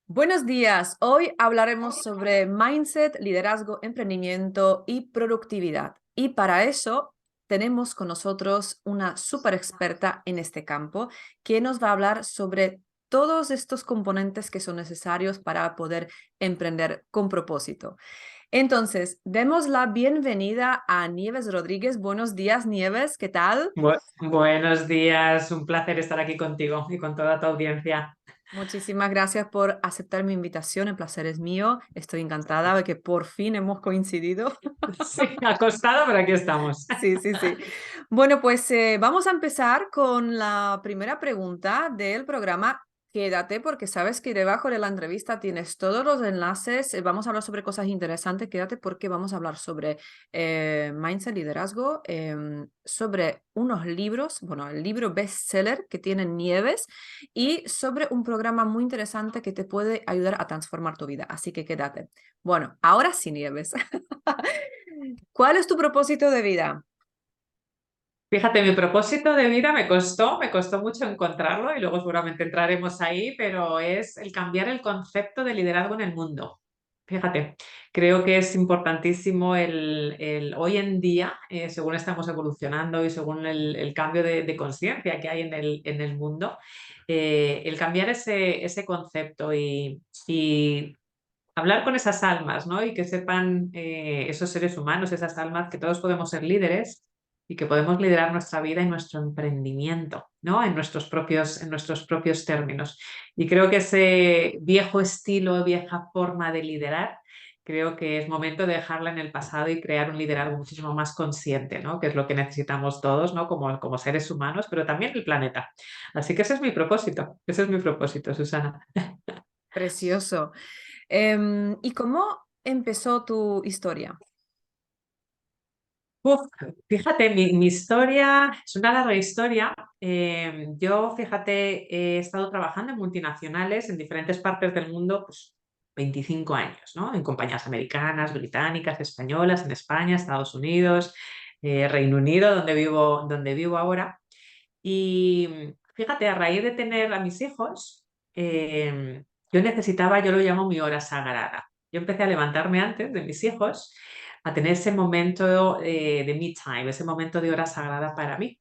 Buenos días. Hoy hablaremos sobre mindset, liderazgo, emprendimiento y productividad. Y para eso tenemos con nosotros una súper experta en este campo que nos va a hablar sobre todos estos componentes que son necesarios para poder emprender con propósito. Entonces, demos la bienvenida a Nieves Rodríguez. Buenos días, Nieves. ¿Qué tal? Buenos días, un placer estar aquí contigo y con toda tu audiencia. Muchísimas gracias por aceptar mi invitación, el placer es mío. Estoy encantada de que por fin hemos coincidido. Sí, ha costado, pero aquí estamos. Sí, sí, sí. Bueno, pues vamos a empezar con la primera pregunta del programa. Quédate porque sabes que debajo de la entrevista tienes todos los enlaces. Vamos a hablar sobre cosas interesantes. Quédate porque vamos a hablar sobre mindset, liderazgo, sobre unos libros, bueno, el libro bestseller que tiene Nieves y sobre un programa muy interesante que te puede ayudar a transformar tu vida. Así que quédate. Bueno, ahora sí, Nieves. ¿Cuál es tu propósito de vida? Fíjate, mi propósito de vida me costó mucho encontrarlo y luego seguramente entraremos ahí, pero es el cambiar el concepto de liderazgo en el mundo. Fíjate, creo que es importantísimo hoy en día, según estamos evolucionando y según el cambio de conciencia que hay en el mundo, el cambiar ese concepto y hablar con esas almas, ¿no? Y que sepan esos seres humanos, esas almas, que todos podemos ser líderes y que podemos liderar nuestra vida y nuestro emprendimiento, ¿no? En nuestros propios términos. Y creo que ese viejo estilo, vieja forma de liderar, creo que es momento de dejarla en el pasado y crear un liderazgo muchísimo más consciente, ¿no? Que es lo que necesitamos todos, ¿no? Como seres humanos, pero también el planeta. Así que ese es mi propósito, Susana. Precioso. ¿Y cómo empezó tu historia? Uf, fíjate, mi historia es una larga historia. Yo, fíjate, he estado trabajando en multinacionales en diferentes partes del mundo, pues 25 años, ¿no? En compañías americanas, británicas, españolas, en España, Estados Unidos, Reino Unido, donde vivo ahora. Y fíjate, a raíz de tener a mis hijos, yo necesitaba, yo lo llamo mi hora sagrada. Yo empecé a levantarme antes de mis hijos, a tener ese momento de me time, ese momento de hora sagrada para mí.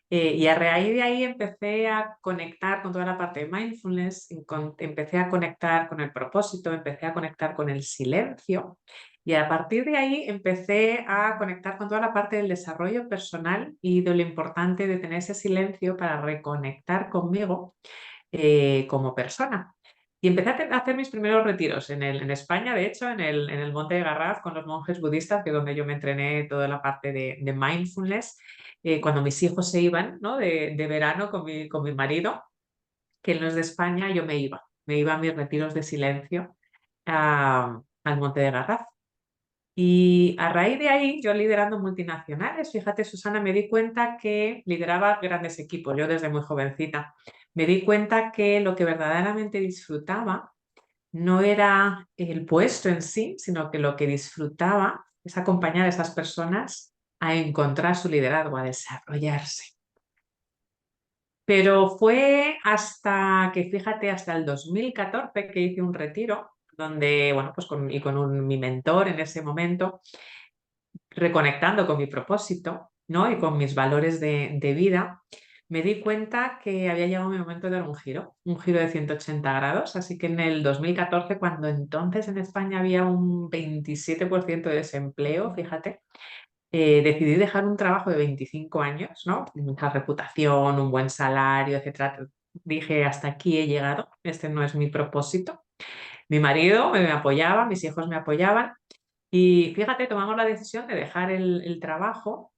Y a raíz de ahí empecé a conectar con toda la parte de mindfulness, empecé a conectar con el propósito, empecé a conectar con el silencio y a partir de ahí empecé a conectar con toda la parte del desarrollo personal y de lo importante de tener ese silencio para reconectar conmigo como persona. Y empecé a hacer mis primeros retiros en España, de hecho, en el Monte de Garraf, con los monjes budistas, que es donde yo me entrené toda la parte de mindfulness. Cuando mis hijos se iban, ¿no? de verano con mi marido, que en los de España yo me iba a mis retiros de silencio al Monte de Garraf. Y a raíz de ahí, yo liderando multinacionales, fíjate, Susana, me di cuenta que lideraba grandes equipos, yo desde muy jovencita, me di cuenta que lo que verdaderamente disfrutaba no era el puesto en sí, sino que lo que disfrutaba es acompañar a esas personas a encontrar su liderazgo, a desarrollarse. Pero fue hasta que, fíjate, hasta el 2014 que hice un retiro donde, bueno, pues mi mentor en ese momento, reconectando con mi propósito, ¿no? Y con mis valores de vida, me di cuenta que había llegado mi momento de dar un giro de 180 grados. Así que en el 2014, cuando entonces en España había un 27% de desempleo, fíjate, decidí dejar un trabajo de 25 años, ¿no? Mucha reputación, un buen salario, etcétera. Dije, hasta aquí he llegado, este no es mi propósito. Mi marido me apoyaba, mis hijos me apoyaban y fíjate, tomamos la decisión de dejar el trabajo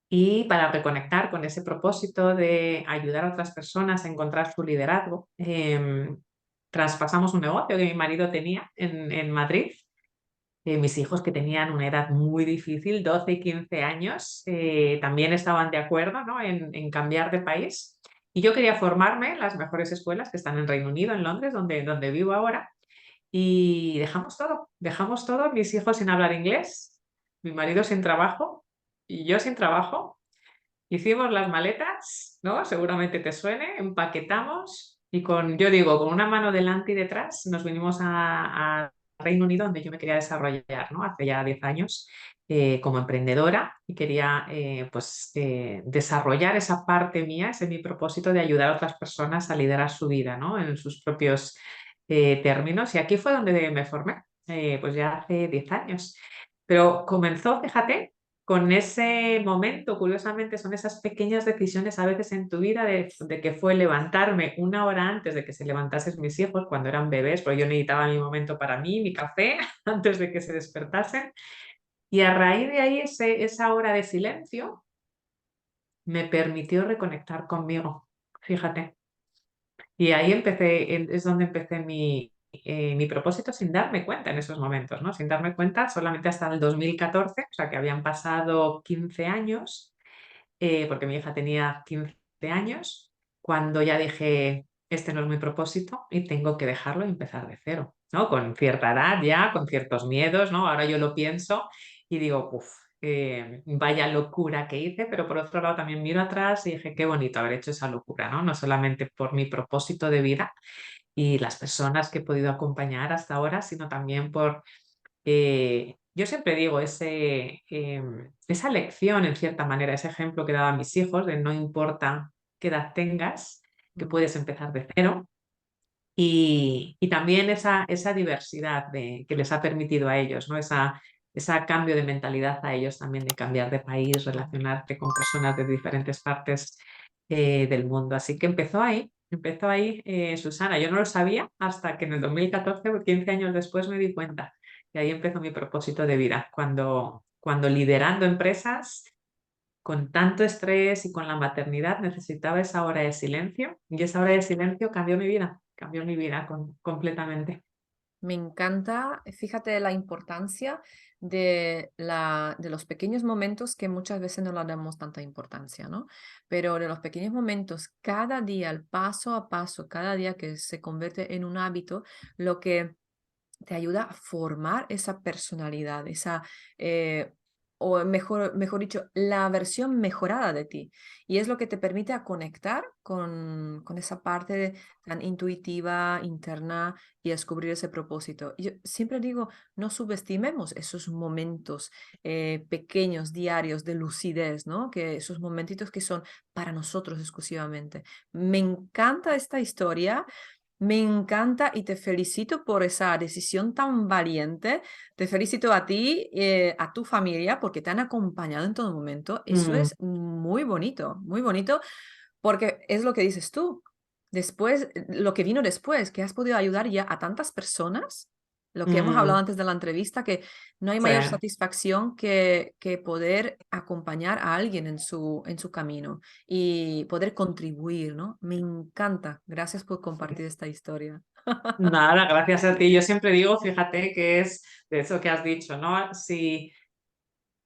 y para reconectar con ese propósito de ayudar a otras personas a encontrar su liderazgo, traspasamos un negocio que mi marido tenía en Madrid. Mis hijos, que tenían una edad muy difícil, 12 y 15 años, también estaban de acuerdo, ¿no? en cambiar de país. Y yo quería formarme en las mejores escuelas que están en Reino Unido, en Londres, donde vivo ahora. Y dejamos todo, mis hijos sin hablar inglés, mi marido sin trabajo y yo sin trabajo. Hicimos las maletas, ¿no? Seguramente te suene, empaquetamos Y yo digo, con una mano delante y detrás, nos vinimos a Reino Unido, donde yo me quería desarrollar, ¿no? Hace ya 10 años, como emprendedora, y quería desarrollar esa parte mía, ese es mi propósito de ayudar a otras personas a liderar su vida, ¿no? En sus propios términos. Y aquí fue donde me formé, pues ya hace 10 años. Pero comenzó, fíjate, con ese momento, curiosamente, son esas pequeñas decisiones a veces en tu vida de que fue levantarme una hora antes de que se levantasen mis hijos cuando eran bebés, porque yo necesitaba mi momento para mí, mi café, antes de que se despertasen. Y a raíz de ahí, esa hora de silencio me permitió reconectar conmigo, fíjate. Y ahí es donde empecé mi propósito sin darme cuenta en esos momentos, ¿no? Sin darme cuenta solamente hasta el 2014, o sea que habían pasado 15 años, porque mi hija tenía 15 años, cuando ya dije, este no es mi propósito y tengo que dejarlo y empezar de cero, ¿no? Con cierta edad ya, con ciertos miedos, ¿no? Ahora yo lo pienso y digo, uff, vaya locura que hice, pero por otro lado también miro atrás y dije, qué bonito haber hecho esa locura, ¿no? No solamente por mi propósito de vida y las personas que he podido acompañar hasta ahora, sino también por yo siempre digo, esa lección, en cierta manera, ese ejemplo que daba a mis hijos de no importa qué edad tengas, que Mm. puedes empezar de cero, y también esa diversidad que les ha permitido a ellos, ¿no? Esa cambio de mentalidad a ellos también, de cambiar de país, Mm. relacionarte con personas de diferentes partes del mundo. Así que empezó ahí, Susana. Yo no lo sabía hasta que en el 2014, 15 años después, me di cuenta. Y ahí empezó mi propósito de vida, cuando liderando empresas con tanto estrés y con la maternidad necesitaba esa hora de silencio, y esa hora de silencio cambió mi vida completamente. Me encanta, fíjate la importancia de los pequeños momentos que muchas veces no le damos tanta importancia, ¿no? Pero de los pequeños momentos, cada día, el paso a paso, cada día que se convierte en un hábito, lo que te ayuda a formar esa personalidad, o mejor dicho, la versión mejorada de ti. Y es lo que te permite a conectar con esa parte tan intuitiva, interna y descubrir ese propósito. Y yo siempre digo, no subestimemos esos momentos pequeños, diarios de lucidez, ¿no? Que esos momentitos que son para nosotros exclusivamente. Me encanta esta historia. Me encanta y te felicito por esa decisión tan valiente. Te felicito a ti, a tu familia, porque te han acompañado en todo momento. Eso Mm, es muy bonito, porque es lo que dices tú. Después, lo que vino después, que has podido ayudar ya a tantas personas, lo que hemos hablado mm, antes de la entrevista, que no hay sí. mayor satisfacción que poder acompañar a alguien en su camino y poder contribuir, ¿no? Me encanta. Gracias por compartir esta historia. Nada, gracias a ti. Yo siempre digo, fíjate que es de eso que has dicho, ¿no? Si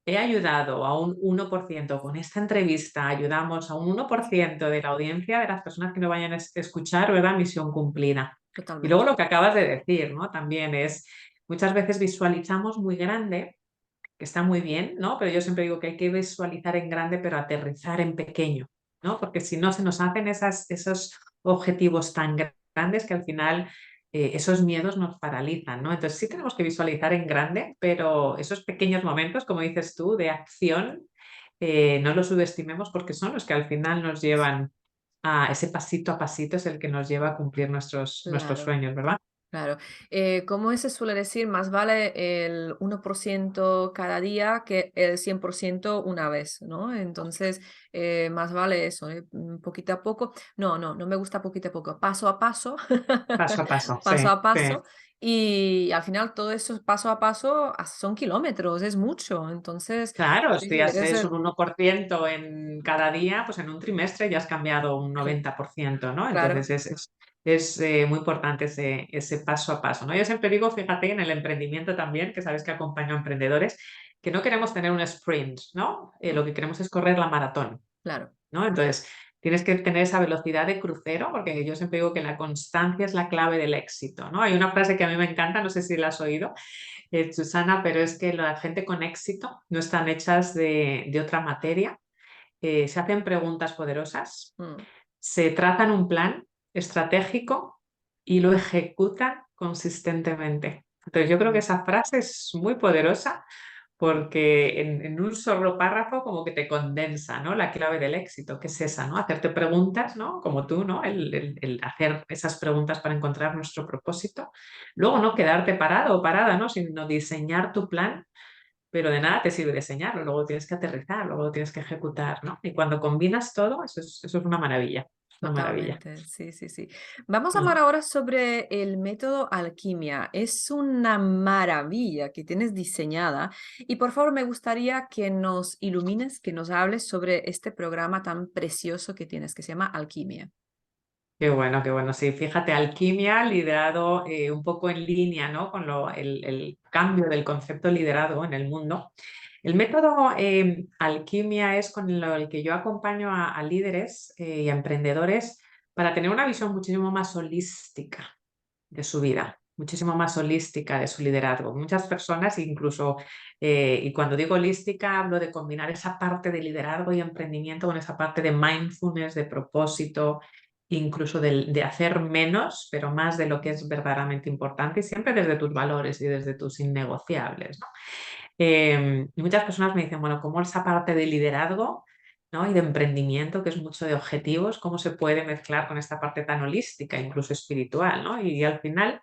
he ayudado a un 1% con esta entrevista, ayudamos a un 1% de la audiencia, de las personas que me vayan a escuchar, ¿verdad? Misión cumplida. Y luego Totalmente. lo que acabas de decir, ¿no? También es, muchas veces visualizamos muy grande, que está muy bien, ¿no? Pero yo siempre digo que hay que visualizar en grande, pero aterrizar en pequeño, ¿no? Porque si no, se nos hacen esos objetivos tan grandes que al final esos miedos nos paralizan, ¿no? Entonces sí tenemos que visualizar en grande, pero esos pequeños momentos, como dices tú, de acción, no los subestimemos, porque son los que al final nos llevan a ese pasito a pasito, es el que nos lleva a cumplir nuestros Claro. sueños, ¿verdad? Claro, como se suele decir, más vale el 1% cada día que el 100% una vez, ¿no? Entonces, más vale eso, poquito a poco. No me gusta poquito a poco, paso a paso, Paso a paso, sí, paso a sí. paso. Y al final todo eso paso a paso son kilómetros, es mucho. Entonces, Claro, sí, si sí, debe haces ser, un 1% en cada día, pues en un trimestre ya has cambiado un cl- 90%, ¿no? claro, Entonces es muy importante ese paso a paso, ¿no? Yo siempre digo, fíjate, en el emprendimiento también, que sabes que acompaño a emprendedores, que no queremos tener un sprint, ¿no? mm, Lo que queremos es correr la maratón, claro, ¿no? Entonces, tienes que tener esa velocidad de crucero, porque yo siempre digo que la constancia es la clave del éxito, ¿no? Hay una frase que a mí me encanta, no sé si la has oído, Susana, pero es que la gente con éxito no están hechas de otra materia. Se hacen preguntas poderosas, mm, se trazan un plan estratégico y lo ejecutan consistentemente. Entonces yo creo que esa frase es muy poderosa porque en un solo párrafo como que te condensa, ¿no? La clave del éxito, que es esa, ¿no? Hacerte preguntas, ¿no? Como tú, ¿no? El hacer esas preguntas para encontrar nuestro propósito. Luego, no quedarte parado o parada, ¿no? Sino diseñar tu plan, pero de nada te sirve diseñarlo, luego tienes que aterrizar, luego tienes que ejecutar, ¿no? Y cuando combinas todo, eso es una maravilla, es una maravilla. Totalmente, sí, sí, sí. Vamos a hablar Mm. ahora sobre el método alquimia. Es una maravilla que tienes diseñada y por favor me gustaría que nos ilumines, que nos hables sobre este programa tan precioso que tienes, que se llama Alquimia. Qué bueno, qué bueno. Sí, fíjate, alquimia liderado un poco en línea, ¿no? Con el cambio del concepto liderazgo en el mundo. El método alquimia es el que yo acompaño a líderes y a emprendedores para tener una visión muchísimo más holística de su vida, muchísimo más holística de su liderazgo. Muchas personas, incluso, y cuando digo holística, hablo de combinar esa parte de liderazgo y emprendimiento con esa parte de mindfulness, de propósito, incluso de hacer menos, pero más de lo que es verdaderamente importante y siempre desde tus valores y desde tus innegociables, ¿no? Y muchas personas me dicen, bueno, ¿cómo esa parte de liderazgo, ¿no? Y de emprendimiento, que es mucho de objetivos, cómo se puede mezclar con esta parte tan holística, incluso espiritual, ¿no? Y al final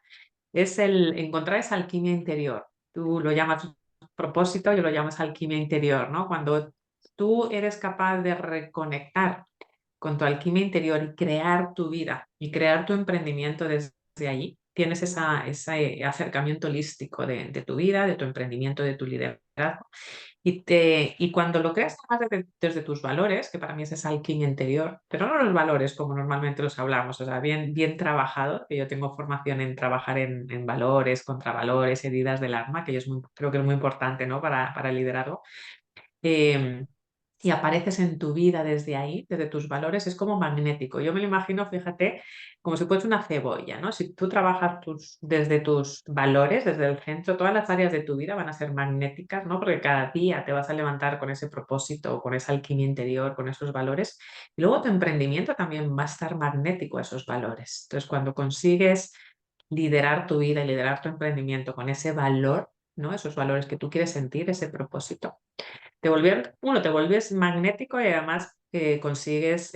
es el encontrar esa alquimia interior. Tú lo llamas propósito, yo lo llamo esa alquimia interior, ¿no? Cuando tú eres capaz de reconectar con tu alquimia interior y crear tu vida y crear tu emprendimiento desde allí, tienes ese acercamiento holístico de tu vida, de tu emprendimiento, de tu liderazgo. Y cuando lo creas además desde tus valores, que para mí es esa alquimia interior, pero no los valores como normalmente los hablamos, o sea, bien trabajado, que yo tengo formación en trabajar en valores, contravalores, heridas del alma, que yo creo que es muy importante, ¿no? Para el liderazgo. Em, y apareces en tu vida desde ahí, desde tus valores, es como magnético. Yo me lo imagino, fíjate, como si fuese una cebolla, ¿no? Si tú trabajas desde tus valores, desde el centro, todas las áreas de tu vida van a ser magnéticas, ¿no? Porque cada día te vas a levantar con ese propósito, con esa alquimia interior, con esos valores. Y luego tu emprendimiento también va a estar magnético a esos valores. Entonces, cuando consigues liderar tu vida y liderar tu emprendimiento con ese valor, ¿no? Esos valores que tú quieres sentir, ese propósito te vuelves magnético y además consigues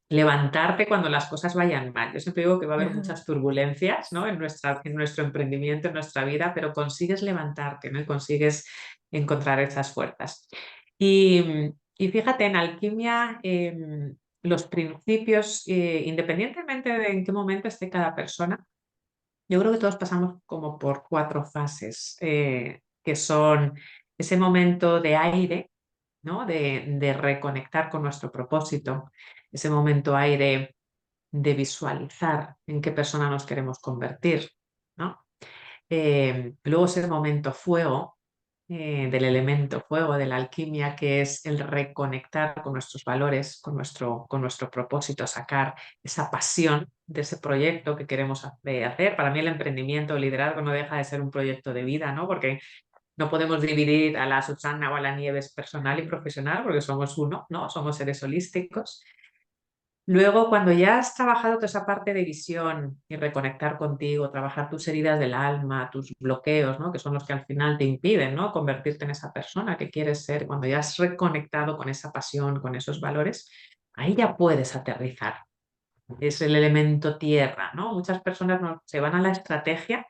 levantarte cuando las cosas vayan mal. Yo siempre digo que va a haber muchas turbulencias, ¿no? En nuestro emprendimiento, en nuestra vida, pero consigues levantarte, ¿no? Y consigues encontrar esas fuerzas. Y fíjate, en alquimia, los principios, independientemente de en qué momento esté cada persona, yo creo que todos pasamos como por 4 fases, que son ese momento de aire, ¿no? De reconectar con nuestro propósito, ese momento aire de visualizar en qué persona nos queremos convertir, ¿no? Luego ese momento fuego, del elemento fuego, de la alquimia, que es el reconectar con nuestros valores, con nuestro propósito, sacar esa pasión de ese proyecto que queremos hacer. Para mí el emprendimiento, el liderazgo no deja de ser un proyecto de vida, ¿no? Porque no podemos dividir a la Susana o a la Nieves personal y profesional porque somos uno, ¿no? Somos seres holísticos. Luego, cuando ya has trabajado toda esa parte de visión y reconectar contigo, trabajar tus heridas del alma, tus bloqueos, ¿no? Que son los que al final te impiden, ¿no? Convertirte en esa persona que quieres ser, cuando ya has reconectado con esa pasión, con esos valores, ahí ya puedes aterrizar. Es el elemento tierra, ¿no? Muchas personas se van a la estrategia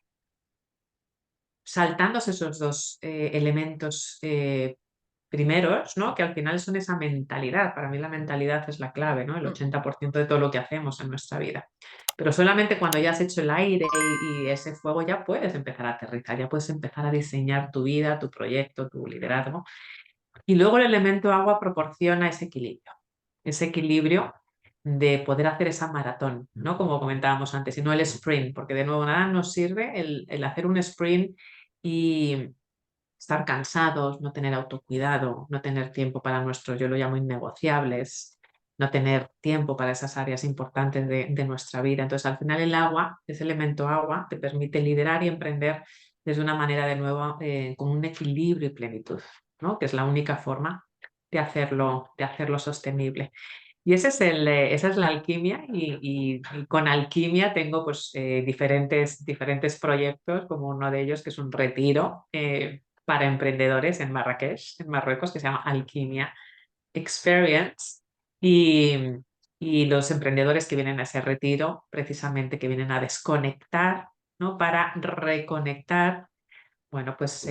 saltándose esos dos elementos primeros, ¿no? Que al final son esa mentalidad. Para mí la mentalidad es la clave, ¿no? El Mm. 80% de todo lo que hacemos en nuestra vida. Pero solamente cuando ya has hecho el aire y ese fuego ya puedes empezar a aterrizar, ya puedes empezar a diseñar tu vida, tu proyecto, tu liderazgo. Y luego el elemento agua proporciona ese equilibrio de poder hacer esa maratón, ¿no? Como comentábamos antes, y no el sprint, porque de nuevo nada nos sirve el hacer un sprint y estar cansados, no tener autocuidado, no tener tiempo para nuestros, yo lo llamo innegociables, no tener tiempo para esas áreas importantes de nuestra vida. Entonces, al final el agua, ese elemento agua, te permite liderar y emprender desde una manera de nuevo con un equilibrio y plenitud, ¿no? Que es la única forma de hacerlo sostenible. Y esa es la alquimia y con alquimia tengo pues diferentes proyectos, como uno de ellos que es un retiro para emprendedores en Marrakech, en Marruecos, que se llama Alquimia Experience. Y, y los emprendedores que vienen a ese retiro, precisamente que vienen a desconectar, ¿no? Para reconectar, bueno, pues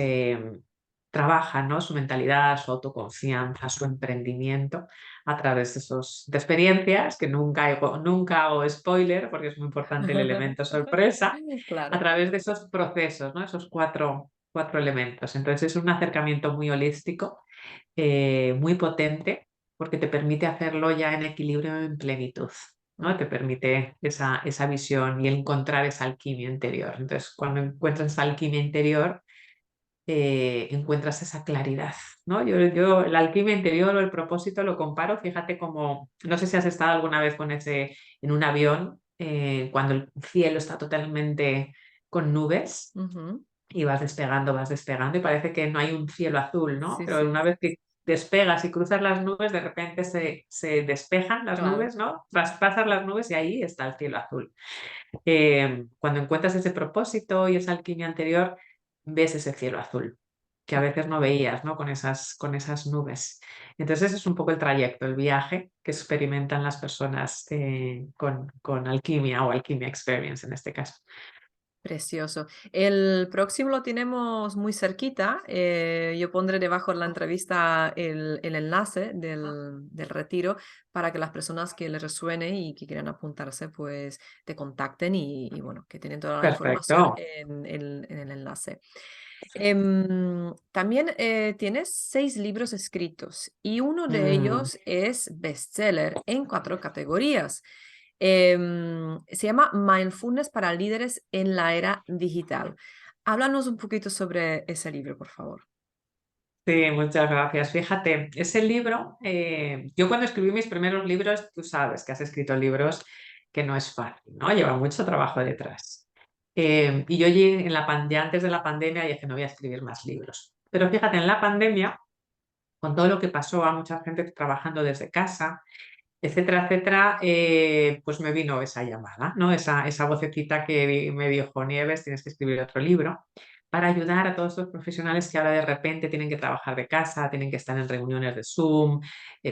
trabajan, ¿no? Su mentalidad, su autoconfianza, su emprendimiento a través de experiencias, que nunca hago spoiler, porque es muy importante el elemento sorpresa, a Claro. través de esos procesos, ¿no? Esos cuatro elementos. Entonces es un acercamiento muy holístico, muy potente, porque te permite hacerlo ya en equilibrio, en plenitud. ¿No? Mm. Te permite esa visión y encontrar esa alquimia interior. Entonces, cuando encuentras esa alquimia interior, encuentras esa claridad, ¿no? La alquimia interior o el propósito lo comparo, fíjate como, no sé si has estado alguna vez en un avión, cuando el cielo está totalmente con nubes Ujú. y vas despegando y parece que no hay un cielo azul, ¿no? Sí, Pero sí, una vez que despegas y cruzas las nubes, de repente se despejan las claro. nubes, ¿no? Traspasas las nubes y ahí está el cielo azul. Cuando encuentras ese propósito y esa alquimia anterior, ves ese cielo azul que a veces no veías, ¿no? Con esas nubes. Entonces ese es un poco el trayecto, el viaje que experimentan las personas con alquimia o alquimia experience en este caso. Precioso. El próximo lo tenemos muy cerquita. Yo pondré debajo de la entrevista el enlace del retiro para que las personas que les resuene y que quieran apuntarse, pues te contacten y bueno, que tienen toda la información Perfecto. en el enlace. También tienes 6 libros escritos y uno de Mm, ellos es bestseller en 4 categorías. Se llama Mindfulness para líderes en la era digital. Háblanos un poquito sobre ese libro, por favor. sí, muchas gracias. Fíjate, ese libro, yo cuando escribí mis primeros libros, tú sabes que has escrito libros que no es fácil, ¿no? Lleva mucho trabajo detrás. Y yo ya antes de la pandemia dije, no voy a escribir más libros. Pero fíjate, en la pandemia, con todo lo que pasó, a mucha gente trabajando desde casa, etcétera, etcétera, pues me vino esa llamada, ¿no? Esa vocecita que me dijo, Nieves, tienes que escribir otro libro para ayudar a todos estos profesionales que ahora de repente tienen que trabajar de casa, tienen que estar en reuniones de Zoom,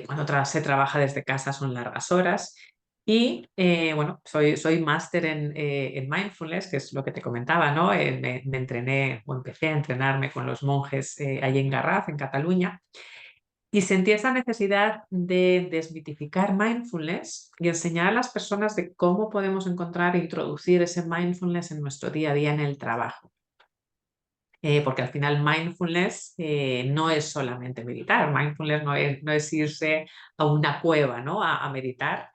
cuando se trabaja desde casa son largas horas. Y bueno, soy máster en mindfulness, que es lo que te comentaba, ¿no? Me entrené o empecé a entrenarme con los monjes allí en Garraf, en Cataluña. Y sentí esa necesidad de desmitificar mindfulness y enseñar a las personas de cómo podemos encontrar e introducir ese mindfulness en nuestro día a día en el trabajo. Porque al final mindfulness no es solamente meditar, mindfulness no es irse a una cueva, ¿no? a meditar.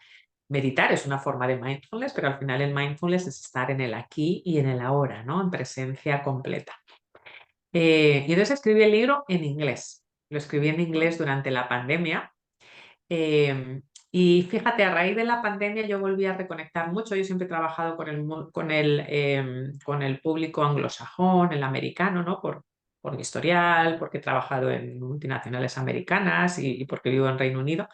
Meditar es una forma de mindfulness, pero al final el mindfulness es estar en el aquí y en el ahora, ¿no? En presencia completa. Y entonces escribí el libro en inglés. Lo escribí en inglés durante la pandemia. Y fíjate, a raíz de la pandemia yo volví a reconectar mucho. Yo siempre he trabajado con el público anglosajón, el americano, ¿no? Por mi historial, porque he trabajado en multinacionales americanas y porque vivo en Reino Unido.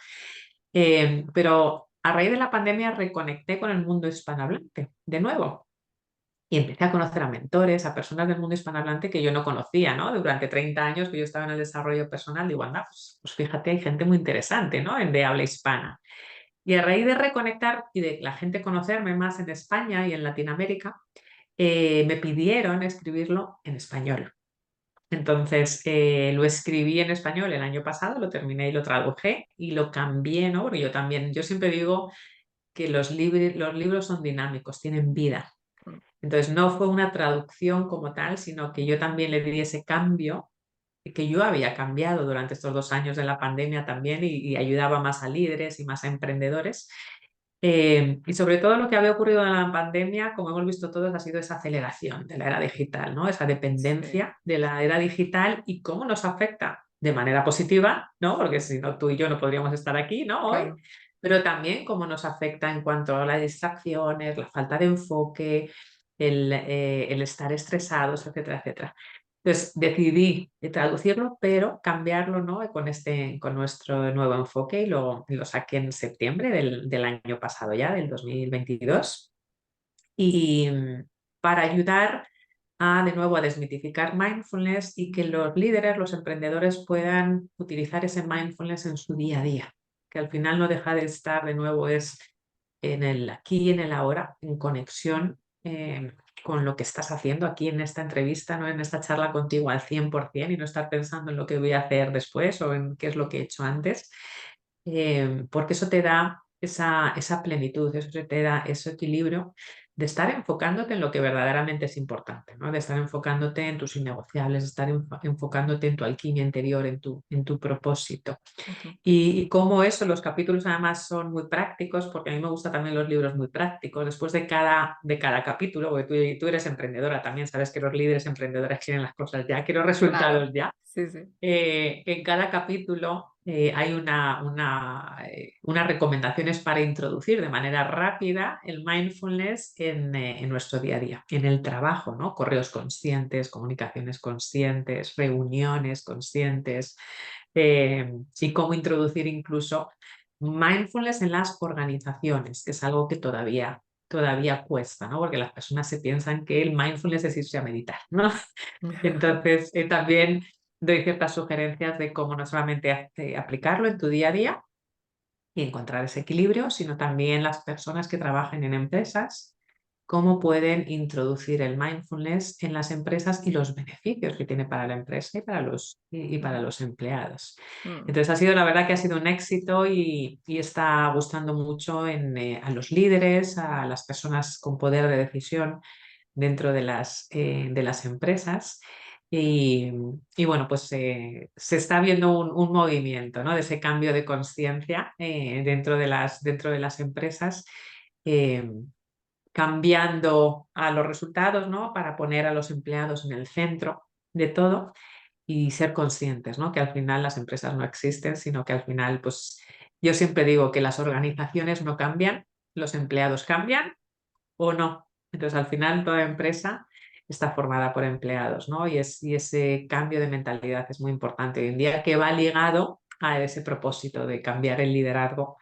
Pero a raíz de la pandemia reconecté con el mundo hispanohablante de nuevo. Y empecé a conocer a mentores, a personas del mundo hispanohablante que yo no conocía, ¿no? Durante 30 años que yo estaba en el desarrollo personal, digo, anda, pues fíjate, hay gente muy interesante, ¿no? De habla hispana. Y a raíz de reconectar y de la gente conocerme más en España y en Latinoamérica, me pidieron escribirlo en español. Entonces, lo escribí en español el año pasado, lo terminé y lo traduje y lo cambié, ¿no? Porque yo siempre digo que los libros son dinámicos, tienen vida. Mm. Entonces no fue una traducción como tal, sino que yo también le di ese cambio que yo había cambiado durante estos 2 años de la pandemia también y ayudaba más a líderes y más a emprendedores. Y sobre todo lo que había ocurrido en la pandemia, como hemos visto todos, ha sido esa aceleración de la era digital, ¿no? Esa Sí, dependencia de la era digital y cómo nos afecta de manera positiva, ¿no? Porque si no, tú y yo no podríamos estar aquí, ¿no? Hoy, claro. pero también cómo nos afecta en cuanto a las distracciones, la falta de enfoque, el estar estresados, etcétera, etcétera. Entonces decidí traducirlo, pero cambiarlo, ¿no? Con nuestro nuevo enfoque y lo saqué en septiembre del año pasado ya, del 2022. Y para ayudar de nuevo a desmitificar mindfulness y que los líderes, los emprendedores puedan utilizar ese mindfulness en su día a día, que al final no deja de estar de nuevo es en el aquí y en el ahora, en conexión con lo que estás haciendo aquí en esta entrevista, ¿no? En esta charla contigo al 100% y no estar pensando en lo que voy a hacer después o en qué es lo que he hecho antes, porque eso te da esa plenitud, eso te da ese equilibrio de estar enfocándote en lo que verdaderamente es importante, ¿no? De estar enfocándote en tus innegociables, de estar enfocándote en tu alquimia interior, en tu propósito. Ujú. Y cómo eso, los capítulos además son muy prácticos, porque a mí me gustan también los libros muy prácticos. Después de cada capítulo, porque tú eres emprendedora también, sabes que los líderes emprendedores quieren las cosas ya, quieren Claro, resultados ya. sí, sí. En cada capítulo hay unas recomendaciones para introducir de manera rápida el mindfulness en nuestro día a día, en el trabajo, ¿no? Correos conscientes, comunicaciones conscientes, reuniones conscientes, y cómo introducir incluso mindfulness en las organizaciones, que es algo que todavía cuesta, ¿no? Porque las personas se piensan que el mindfulness es irse a meditar, ¿no? Entonces, también doy ciertas sugerencias de cómo no solamente aplicarlo en tu día a día y encontrar ese equilibrio, sino también las personas que trabajen en empresas, cómo pueden introducir el mindfulness en las empresas y los beneficios que tiene para la empresa y para los empleados. Mm. Entonces, la verdad que ha sido un éxito y está gustando mucho a los líderes, a las personas con poder de decisión dentro de las empresas. Y, y bueno, pues se está viendo un movimiento, ¿no? De ese cambio de conciencia dentro de las empresas, eh, cambiando a los resultados, ¿no? Para poner a los empleados en el centro de todo y ser conscientes, ¿no? Que al final las empresas no existen, sino que al final, pues yo siempre digo que las organizaciones no cambian, los empleados cambian o no. Entonces, al final, toda empresa está formada por empleados, ¿no? Y ese cambio de mentalidad es muy importante hoy en día, que va ligado a ese propósito de cambiar el liderazgo,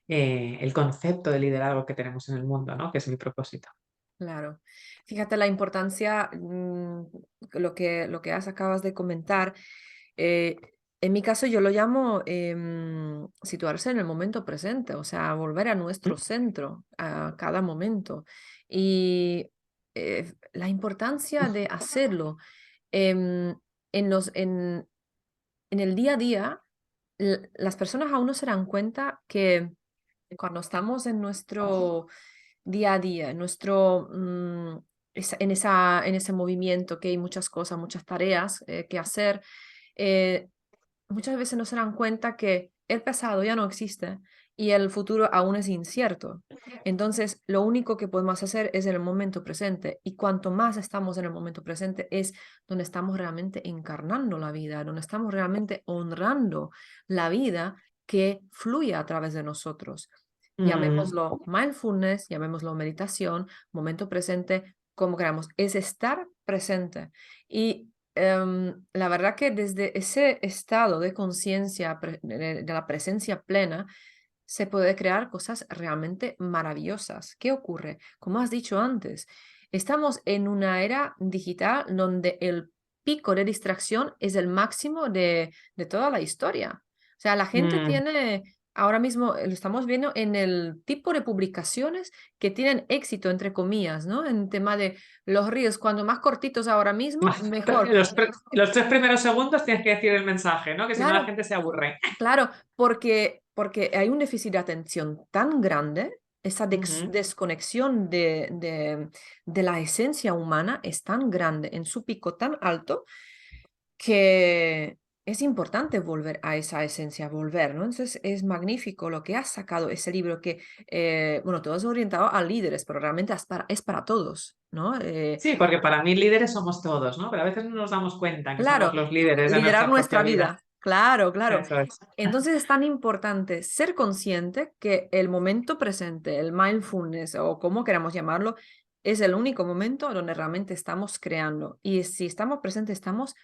el concepto de liderazgo que tenemos en el mundo, ¿no? Que es mi propósito. Claro. Fíjate la importancia, lo que acabas de comentar. eh, en mi caso yo lo llamo situarse en el momento presente, o sea, volver a nuestro centro a cada momento. Y la importancia de hacerlo em, en en el día a día, las personas aún no se dan cuenta que cuando estamos en nuestro día a día, en en ese movimiento que hay muchas cosas, muchas tareas que hacer, eh, muchas veces no se dan cuenta que el pasado ya no existe y el futuro aún es incierto. Entonces, lo único que podemos hacer es el momento presente y cuanto más estamos en el momento presente es donde estamos realmente encarnando la vida, donde estamos realmente honrando la vida que fluye a través de nosotros. Mm, Llamémoslo mindfulness, llamémoslo meditación, momento presente, como queramos, es estar presente. Y la verdad que desde ese estado de conciencia, de la presencia plena, se puede crear cosas realmente maravillosas. ¿Qué ocurre? Como has dicho antes, estamos en una era digital donde el pico de distracción es el máximo de toda la historia. O sea, la gente mm. tiene, ahora mismo lo estamos viendo en el tipo de publicaciones que tienen éxito, entre comillas, ¿no? En tema de los reels, cuando más cortitos ahora mismo, mejor. Los 3 primeros segundos tienes que decir el mensaje, ¿no? Que si no la Claro, gente se aburre. claro, porque hay un déficit de atención tan grande, esa Ujú. desconexión de la esencia humana es tan grande, en su pico tan alto, que es importante volver a esa esencia, volver, ¿no? Entonces es magnífico lo que has sacado, ese libro que, bueno, todo es orientado a líderes, pero realmente es para todos, ¿no? Sí, porque para mí líderes somos todos, ¿no? Pero a veces no nos damos cuenta que somos Claro, los líderes de liderar nuestra propia nuestra vida. vida. Claro, claro. Eso es. Entonces es tan importante ser consciente que el momento presente, el mindfulness o como queramos llamarlo, es el único momento donde realmente estamos creando. Y si estamos presentes, estamos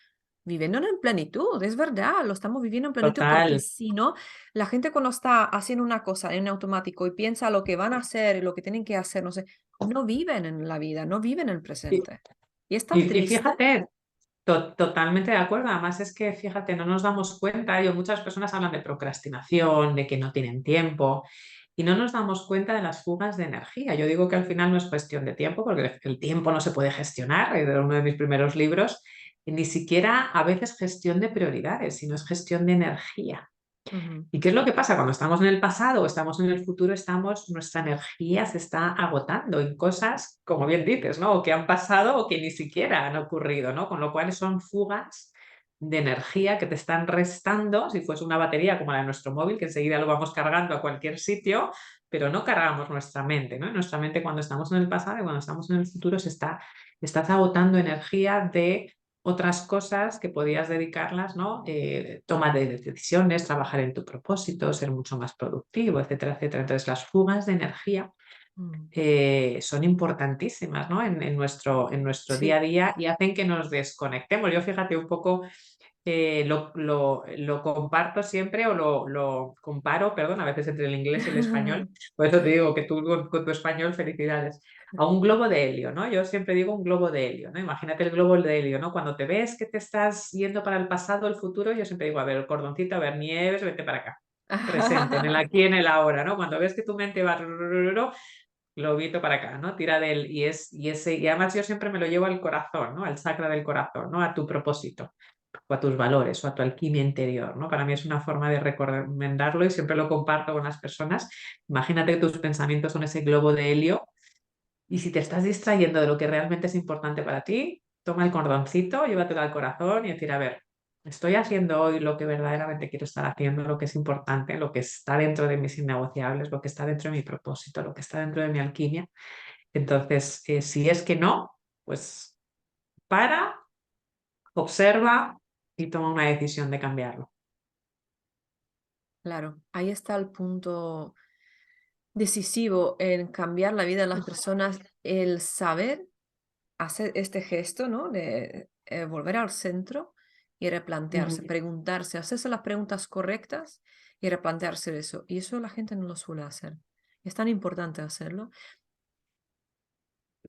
viviendo en plenitud, es verdad, lo estamos viviendo en plenitud porque Total. si no, la gente cuando está haciendo una cosa en automático y piensa lo que van a hacer y lo que tienen que hacer, no sé, no viven en la vida, no viven en el Y, presente. Y es tan y triste. fíjate, totalmente de acuerdo. Además es que, fíjate, no nos damos cuenta. Muchas personas hablan de procrastinación, de que no tienen tiempo, y no nos damos cuenta de las fugas de energía. Yo digo que al final no es cuestión de tiempo, porque el tiempo no se puede gestionar, es uno de mis primeros libros, y ni siquiera a veces gestión de prioridades, sino es gestión de energía. Ujú, ¿Y qué es lo que pasa? Cuando estamos en el pasado o estamos en el futuro, nuestra energía se está agotando en cosas, como bien dices, ¿no? O que han pasado o que ni siquiera han ocurrido, ¿no? Con lo cual son fugas de energía que te están restando, si fuese una batería como la de nuestro móvil, que enseguida lo vamos cargando a cualquier sitio, pero no cargamos nuestra mente, ¿no? Nuestra mente cuando estamos en el pasado y cuando estamos en el futuro estás agotando energía de otras cosas que podías dedicarlas, ¿no? Toma de decisiones, trabajar en tu propósito, ser mucho más productivo, etcétera, etcétera. Entonces, las fugas de energía mm. son importantísimas, ¿no? En nuestro día a Sí. día y hacen que nos desconectemos. Yo fíjate un poco, lo comparto siempre o lo comparo, perdón, a veces entre el inglés y el español. Por eso te digo que tú con tu español, felicidades. A un globo de helio, ¿no? Yo siempre digo un globo de helio, ¿no? Imagínate el globo de helio, ¿no? Cuando te ves que te estás yendo para el pasado, el futuro, yo siempre digo, a ver, el cordoncito, a ver, Nieves, vete para acá. Presente, en el aquí, en el ahora, ¿no? Cuando ves que tu mente va globito para acá, ¿no? Tira del, y además yo siempre me lo llevo al corazón, ¿no? Al chakra del corazón, ¿no? A tu propósito, o a tus valores, o a tu alquimia interior, ¿no? Para mí es una forma de recomendarlo y siempre lo comparto con las personas. Imagínate que tus pensamientos son ese globo de helio y si te estás distrayendo de lo que realmente es importante para ti, toma el cordoncito, llévatelo al corazón y decir, a ver, estoy haciendo hoy lo que verdaderamente quiero estar haciendo, lo que es importante, lo que está dentro de mis innegociables, lo que está dentro de mi propósito, lo que está dentro de mi alquimia. Entonces, si es que no, pues para, observa y toma una decisión de cambiarlo. Claro, ahí está el punto decisivo en cambiar la vida de las personas, el saber hacer este gesto, ¿no? De volver al centro y replantearse, Ujú. preguntarse, hacerse las preguntas correctas y replantearse eso. Y eso la gente no lo suele hacer. Es tan importante hacerlo.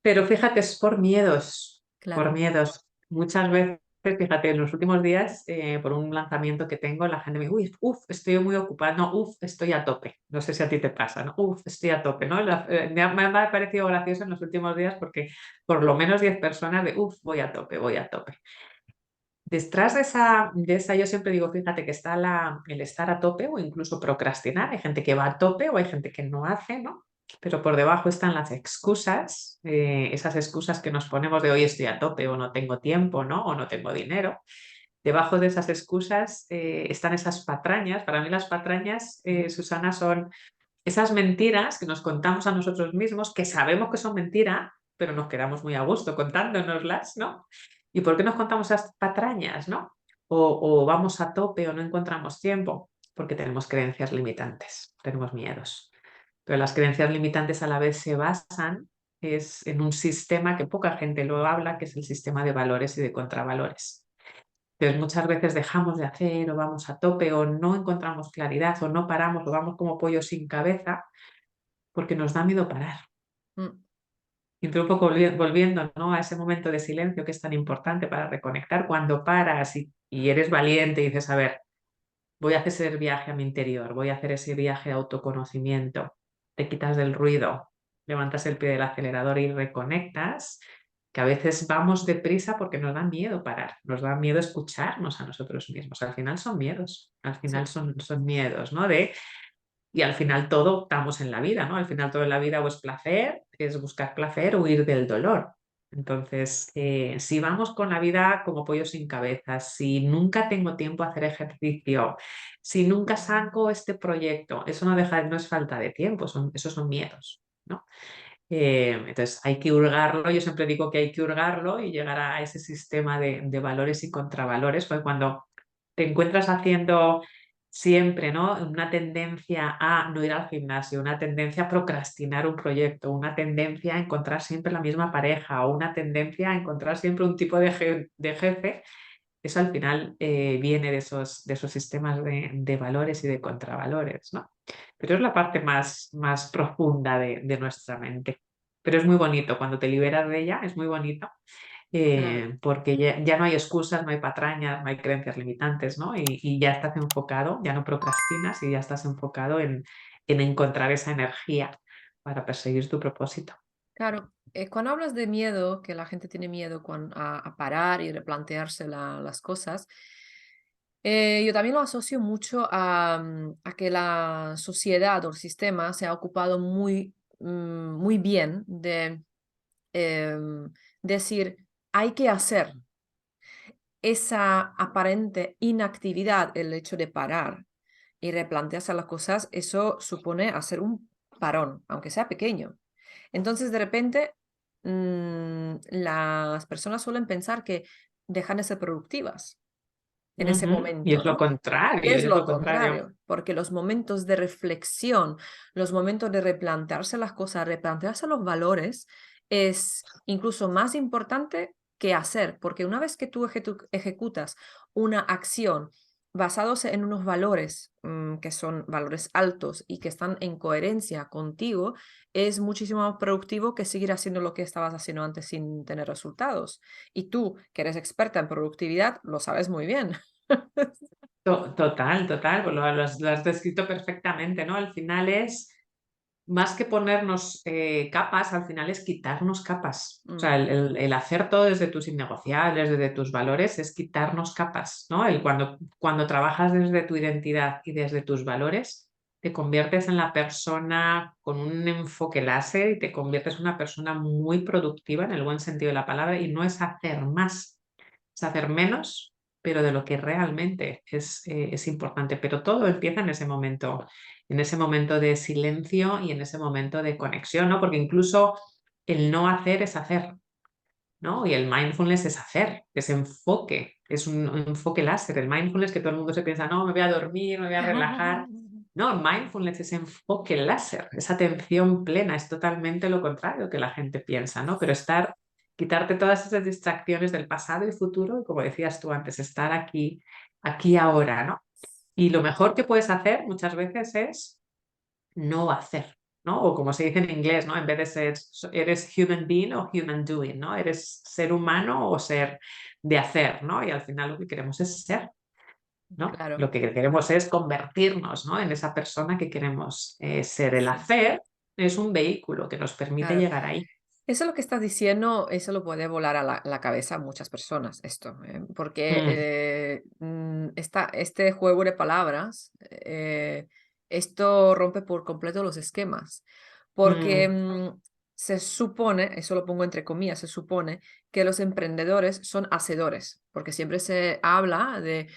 Pero fíjate, es por miedos, por Claro. miedos. Muchas veces, fíjate, en los últimos días, por un lanzamiento que tengo, la gente me dice, uy, uff, estoy muy ocupada, no, uff, estoy a tope. No sé si a ti te pasa, ¿no? Uff, estoy a tope, ¿no? Me ha parecido gracioso en los últimos días porque por lo menos 10 personas de, uff, voy a tope, voy a tope. Detrás de esa, yo siempre digo, fíjate que está el estar a tope o incluso procrastinar. Hay gente que va a tope o hay gente que no hace, ¿no? Pero por debajo están las excusas, esas excusas que nos ponemos de hoy estoy a tope o no tengo tiempo, ¿no? O no tengo dinero. Debajo de esas excusas están esas patrañas. Para mí las patrañas, Susana, son esas mentiras que nos contamos a nosotros mismos, que sabemos que son mentira, pero nos quedamos muy a gusto contándonoslas, ¿no? ¿Y por qué nos contamos esas patrañas, no? O vamos a tope o no encontramos tiempo, porque tenemos creencias limitantes, tenemos miedos. Pero las creencias limitantes a la vez se basan en un sistema que poca gente lo habla, que es el sistema de valores y de contravalores. Entonces muchas veces dejamos de hacer o vamos a tope o no encontramos claridad o no paramos o vamos como pollo sin cabeza porque nos da miedo parar. Mm, Y tú un poco volviendo, ¿no? A ese momento de silencio que es tan importante para reconectar, cuando paras y eres valiente y dices, a ver, voy a hacer ese viaje a mi interior, voy a hacer ese viaje de autoconocimiento, te quitas del ruido, levantas el pie del acelerador y reconectas, que a veces vamos deprisa porque nos da miedo parar, nos da miedo escucharnos a nosotros mismos. Al final son miedos, al final sí. son miedos, ¿no? Y al final todo optamos en la vida, ¿no? Al final todo en la vida o es placer, es buscar placer o huir del dolor. Entonces, si vamos con la vida como pollo sin cabeza, si nunca tengo tiempo a hacer ejercicio, si nunca saco este proyecto, eso no es falta de tiempo, esos son miedos, ¿no? Entonces hay que hurgarlo, yo siempre digo que hay que hurgarlo y llegar a ese sistema de valores y contravalores, porque cuando te encuentras haciendo siempre, ¿no? Una tendencia a no ir al gimnasio, una tendencia a procrastinar un proyecto, una tendencia a encontrar siempre la misma pareja o una tendencia a encontrar siempre un tipo de jefe. Eso al final viene de esos sistemas de valores y de contravalores, ¿no? Pero es la parte más profunda de nuestra mente. Pero es muy bonito, cuando te liberas de ella, es muy bonito, Claro. porque ya no hay excusas, no hay patrañas, no hay creencias limitantes, ¿no? Y ya estás enfocado, ya no procrastinas y ya estás enfocado en encontrar esa energía para perseguir tu propósito. Claro, cuando hablas de miedo, que la gente tiene miedo a parar y replantearse las cosas, yo también lo asocio mucho a que la sociedad o el sistema se ha ocupado muy bien de decir, hay que hacer esa aparente inactividad, el hecho de parar y replantearse las cosas, eso supone hacer un parón, aunque sea pequeño. Entonces, de repente, las personas suelen pensar que dejan de ser productivas en ese Ujú. Y momento, es lo ¿no? Y contrario, y es es lo lo contrario. contrario, porque los momentos de reflexión, los momentos de replantearse las cosas, replantearse los valores, es incluso más importante que hacer, porque una vez que tú ejecutas una acción basados en unos valores que son valores altos y que están en coherencia contigo, es muchísimo más productivo que seguir haciendo lo que estabas haciendo antes sin tener resultados. Y tú, que eres experta en productividad, lo sabes muy bien. Total, total, pues lo has descrito perfectamente, ¿no? Al final es, más que ponernos capas, al final es quitarnos capas. O sea, Mm, el hacer todo desde tus innegociables, desde tus valores, es quitarnos capas, ¿no? Cuando trabajas desde tu identidad y desde tus valores, te conviertes en la persona con un enfoque láser y te conviertes en una persona muy productiva en el buen sentido de la palabra y no es hacer más, es hacer menos, pero de lo que realmente es importante. Pero todo empieza en ese momento de silencio y en ese momento de conexión, ¿no? Porque incluso el no hacer es hacer, ¿no? Y el mindfulness es hacer, es enfoque, es un enfoque láser. El mindfulness, que todo el mundo se piensa, no, me voy a dormir, me voy a relajar. No, el mindfulness es enfoque láser, es atención plena, es totalmente lo contrario que la gente piensa, ¿no? Pero quitarte todas esas distracciones del pasado y futuro, y como decías tú antes, estar aquí ahora, ¿no? Y lo mejor que puedes hacer muchas veces es no hacer, ¿no? O como se dice en inglés, ¿no? En vez de ser, eres human being o human doing, ¿no? Eres ser humano o ser de hacer, ¿no? Y al final lo que queremos es ser, ¿no? claro, Lo que queremos es convertirnos, ¿no? En esa persona que queremos ser. El sí, hacer es un vehículo que nos permite claro. llegar ahí. Eso lo que estás diciendo, eso lo puede volar a la cabeza a muchas personas, esto, porque Mm, este juego de palabras, esto rompe por completo los esquemas, porque mm, se supone, eso lo pongo entre comillas, se supone que los emprendedores son hacedores, porque siempre se habla de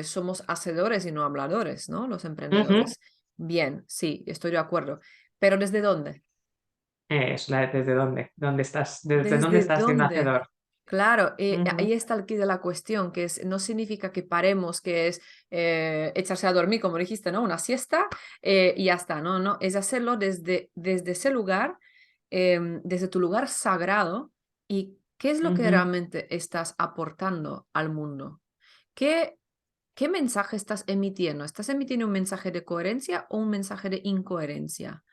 somos hacedores y no habladores, ¿no? Los ujú. emprendedores. Bien, sí, estoy de acuerdo, pero ¿desde dónde? ¿Desde dónde? ¿Dónde estás? ¿Desde dónde ¿Desde estás siendo dónde? hacedor? Claro, Ujú, ahí está el quid de la cuestión, que no significa que paremos, que es echarse a dormir, como dijiste, ¿no? Una siesta y ya está, no, no, es hacerlo desde ese lugar, desde tu lugar sagrado y qué es lo que ujú, realmente estás aportando al mundo. ¿Qué, qué mensaje estás emitiendo? ¿Estás emitiendo un mensaje de coherencia o un mensaje de incoherencia?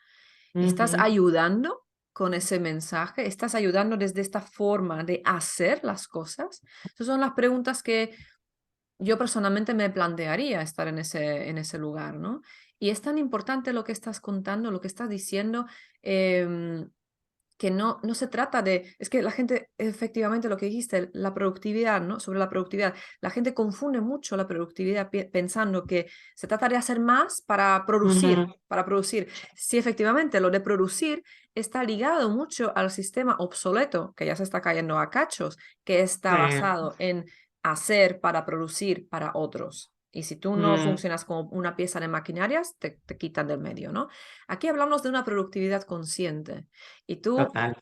¿Estás ujú, ayudando con ese mensaje? ¿Estás ayudando desde esta forma de hacer las cosas? Esas son las preguntas que yo personalmente me plantearía estar en ese lugar, ¿no? Y es tan importante lo que estás contando, lo que estás diciendo, em, que no se trata de, es que la gente, efectivamente, lo que dijiste, la productividad, ¿no? Sobre la productividad, la gente confunde mucho la productividad pensando que se trata de hacer más para producir, ujú. para producir. Sí, efectivamente, lo de producir está ligado mucho al sistema obsoleto, que ya se está cayendo a cachos, que está Sí. basado en hacer para producir para otros. Y si tú no Mm, funcionas como una pieza de maquinarias, te quitan del medio, ¿no? Aquí hablamos de una productividad consciente. Y tú total.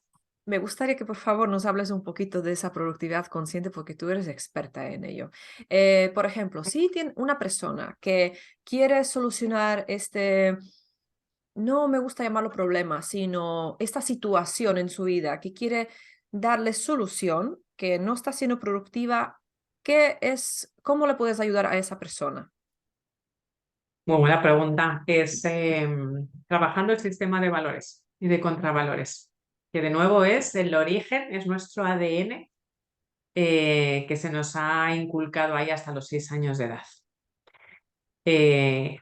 Me gustaría que por favor nos hables un poquito de esa productividad consciente porque tú eres experta en ello. Por ejemplo, si tiene una persona que quiere solucionar no me gusta llamarlo problema, sino esta situación en su vida, que quiere darle solución, que no está siendo productiva, cómo le puedes ayudar a esa persona? Muy buena pregunta. Es trabajando el sistema de valores y de contravalores, que de nuevo es el origen, es nuestro ADN que se nos ha inculcado ahí hasta los 6 años de edad.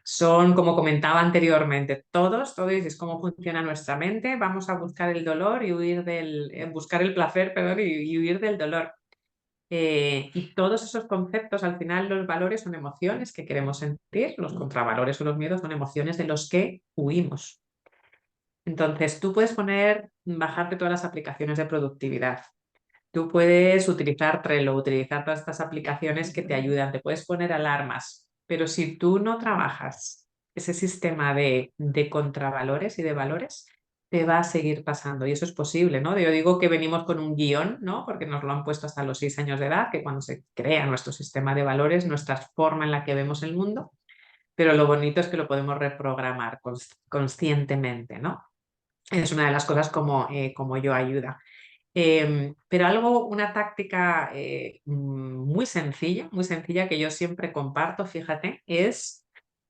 Son, como comentaba anteriormente, todos, y es cómo funciona nuestra mente. Vamos a buscar el dolor y huir buscar el placer, perdón, y huir del dolor. Y todos esos conceptos, al final, los valores son emociones que queremos sentir, los contravalores o los miedos son emociones de los que huimos. Entonces, tú puedes bajarte todas las aplicaciones de productividad. Tú puedes utilizar Trello, utilizar todas estas aplicaciones que te ayudan, te puedes poner alarmas, pero si tú no trabajas ese sistema de contravalores y de valores, te va a seguir pasando y eso es posible, ¿no? Yo digo que venimos con un guión, ¿no? Porque nos lo han puesto hasta los 6 años de edad, que cuando se crea nuestro sistema de valores, nuestra forma en la que vemos el mundo, pero lo bonito es que lo podemos reprogramar conscientemente, ¿no? Es una de las cosas como yo ayuda. Pero una táctica muy sencilla que yo siempre comparto, fíjate, es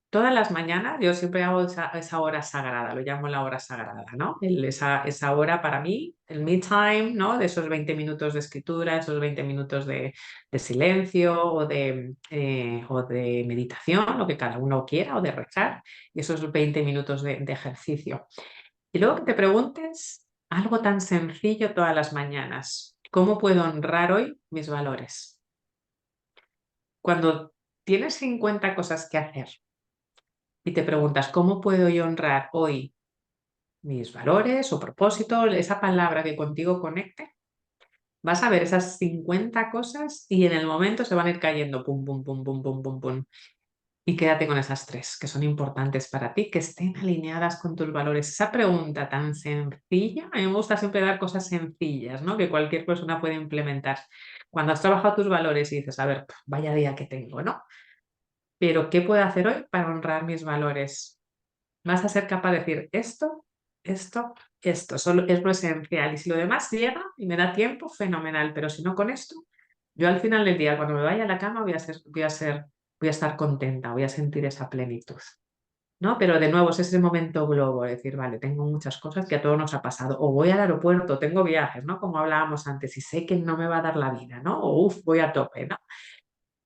todas las mañanas, yo siempre hago esa hora sagrada, lo llamo la hora sagrada, ¿no? Esa hora para mí, el me time, ¿no? De esos 20 minutos de escritura, esos 20 minutos de silencio o de meditación, lo que cada uno quiera, o de rezar, y esos 20 minutos de ejercicio. Y luego que te preguntes algo tan sencillo todas las mañanas. ¿Cómo puedo honrar hoy mis valores? Cuando tienes 50 cosas que hacer y te preguntas, ¿cómo puedo yo honrar hoy mis valores o propósito, esa palabra que contigo conecte? Vas a ver esas 50 cosas y en el momento se van a ir cayendo, pum, pum, pum, pum, pum, pum, pum. Y quédate con esas tres que son importantes para ti, que estén alineadas con tus valores. Esa pregunta tan sencilla, a mí me gusta siempre dar cosas sencillas, ¿no? Que cualquier persona puede implementar. Cuando has trabajado tus valores y dices, a ver, vaya día que tengo, ¿no? Pero ¿qué puedo hacer hoy para honrar mis valores? Vas a ser capaz de decir esto, esto, solo es lo esencial. Y si lo demás llega y me da tiempo, fenomenal. Pero si no con esto, yo al final del día, cuando me vaya a la cama, voy a estar contenta, voy a sentir esa plenitud, ¿no? Pero de nuevo es ese momento globo, decir, vale, tengo muchas cosas que a todos nos ha pasado, o voy al aeropuerto, tengo viajes, ¿no? Como hablábamos antes, y sé que no me va a dar la vida, ¿no? O voy a tope, ¿no?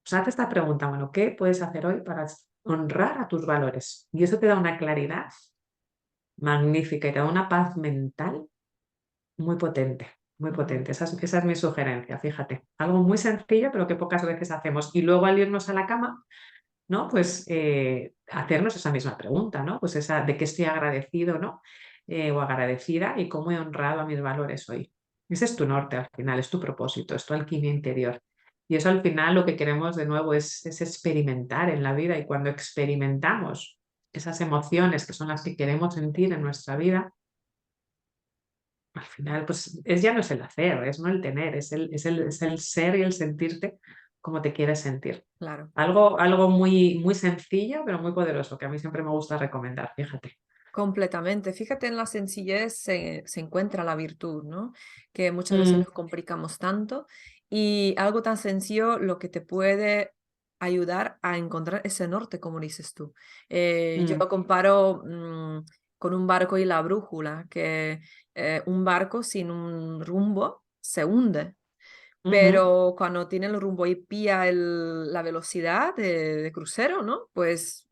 Pues hazte esta pregunta, bueno, ¿qué puedes hacer hoy para honrar a tus valores? Y eso te da una claridad magnífica y te da una paz mental muy potente, muy potente. Esa es mi sugerencia, fíjate. Algo muy sencillo, pero que pocas veces hacemos. Y luego al irnos a la cama, ¿no? Pues hacernos esa misma pregunta, ¿no? Pues esa de qué estoy agradecido, ¿no? O agradecida y cómo he honrado a mis valores hoy. Ese es tu norte al final, es tu propósito, es tu alquimia interior. Y eso al final lo que queremos de nuevo es experimentar en la vida y cuando experimentamos esas emociones que son las que queremos sentir en nuestra vida, al final pues ya no es el hacer, es no el tener, es el ser y el sentirte como te quieres sentir. Claro. Algo muy, muy sencillo, pero muy poderoso, que a mí siempre me gusta recomendar, fíjate. Completamente. Fíjate, en la sencillez se encuentra la virtud, ¿no? Que muchas veces Mm, nos complicamos tanto y algo tan sencillo lo que te puede ayudar a encontrar ese norte, como dices tú. Yo mm, lo comparo con un barco y la brújula, que un barco sin un rumbo se hunde. ujú, Pero cuando tiene el rumbo y pilla la velocidad de crucero, ¿no? Pues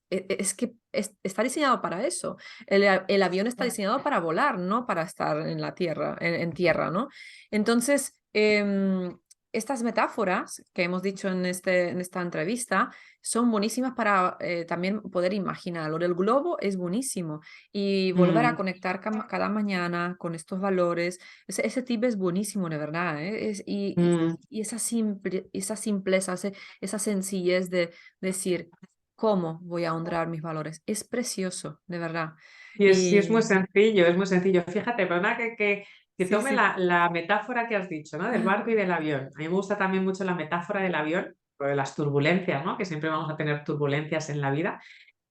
es que está diseñado para eso. El avión está diseñado para volar, no para estar en la tierra, en tierra, ¿no? Entonces, estas metáforas que hemos dicho en esta entrevista son buenísimas para también poder imaginar. Lo del globo es buenísimo y volver a mm, conectar cada mañana con estos valores ese tip es buenísimo, de verdad, ¿eh? mm. Y esa simpleza, esa sencillez de decir, ¿cómo voy a honrar mis valores? Es precioso, de verdad. Y es muy Y sencillo, es muy sencillo. Fíjate, perdona que que Sí, tome sí. la metáfora que has dicho, ¿no? Del barco y del avión. A mí me gusta también mucho la metáfora del avión, lo de las turbulencias, ¿no? Que siempre vamos a tener turbulencias en la vida.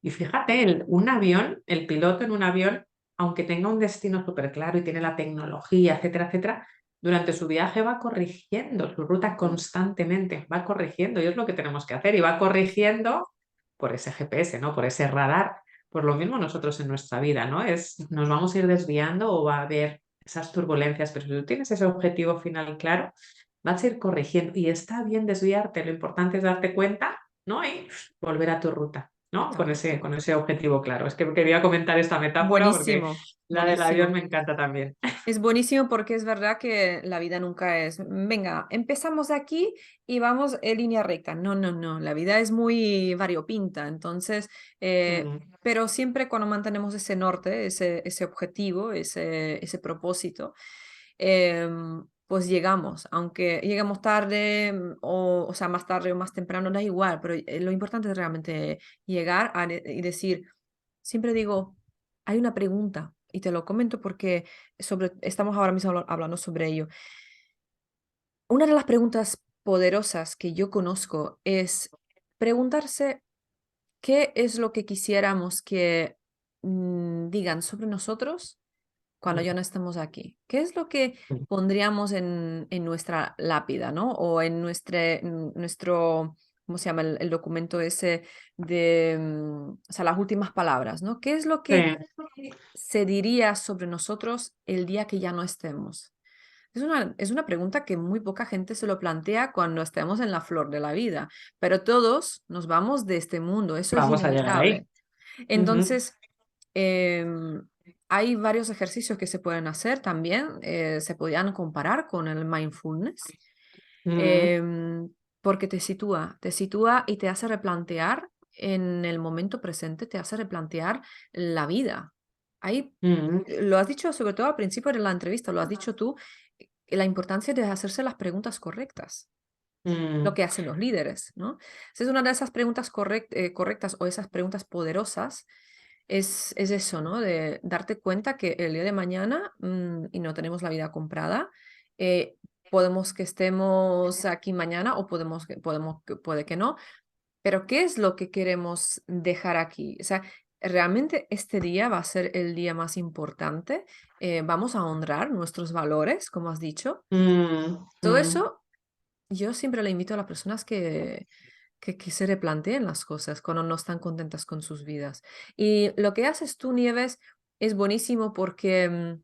Y fíjate, un avión, el piloto en un avión, aunque tenga un destino súper claro y tiene la tecnología, etcétera, etcétera, durante su viaje va corrigiendo su ruta constantemente, va corrigiendo, y es lo que tenemos que hacer, y va corrigiendo por ese GPS, ¿no? Por ese radar. Por lo mismo nosotros en nuestra vida, ¿no? Nos vamos a ir desviando o va a haber esas turbulencias, pero si tú tienes ese objetivo final claro, vas a ir corrigiendo y está bien desviarte, lo importante es darte cuenta, ¿no? Y volver a tu ruta, ¿no? Totalmente. Con ese objetivo claro. Es que quería comentar esta metáfora porque Buenísimo, la del avión buenísimo. me encanta también. Es buenísimo porque es verdad que la vida nunca es, venga, empezamos aquí y vamos en línea recta. No, no, no, la vida es muy variopinta. Entonces, Mm, pero siempre cuando mantenemos ese norte, ese objetivo, ese propósito, pues llegamos, aunque llegamos tarde, o sea, más tarde o más temprano, da igual, pero lo importante es realmente llegar y decir, siempre digo, hay una pregunta y te lo comento porque estamos ahora mismo hablando sobre ello. Una de las preguntas poderosas que yo conozco es preguntarse qué es lo que quisiéramos que digan sobre nosotros cuando ya no estemos aquí. ¿Qué es lo que mm, pondríamos en nuestra lápida, ¿no? O en nuestro, ¿cómo se llama el documento ese de, o sea, las últimas palabras, ¿no? ¿Qué es lo que sí. se diría sobre nosotros el día que ya no estemos? Es una pregunta que muy poca gente se lo plantea cuando estemos en la flor de la vida, pero todos nos vamos de este mundo, eso es Vamos a llegar ahí. inevitable. Ujú, Entonces, em, hay varios ejercicios que se pueden hacer también, se podían comparar con el mindfulness, mm, em, porque te sitúa y te hace replantear en el momento presente, te hace replantear la vida. Ahí mm, lo has dicho sobre todo al principio de la entrevista, lo has dicho tú, la importancia de hacerse las preguntas correctas, lo mm, que hacen los líderes, ¿no? Esa es una de esas preguntas correctas o esas preguntas poderosas, es eso, ¿no? De darte cuenta que el día de mañana, y no tenemos la vida comprada, eh, podemos que estemos aquí mañana o puede que no, pero ¿qué es lo que queremos dejar aquí? O sea, realmente este día va a ser el día más importante. Vamos a honrar nuestros valores, como has dicho. mm, Todo mm, eso, yo siempre le invito a las personas que se replanteen las cosas cuando no están contentas con sus vidas. Y lo que haces tú, Nieves, es buenísimo porque,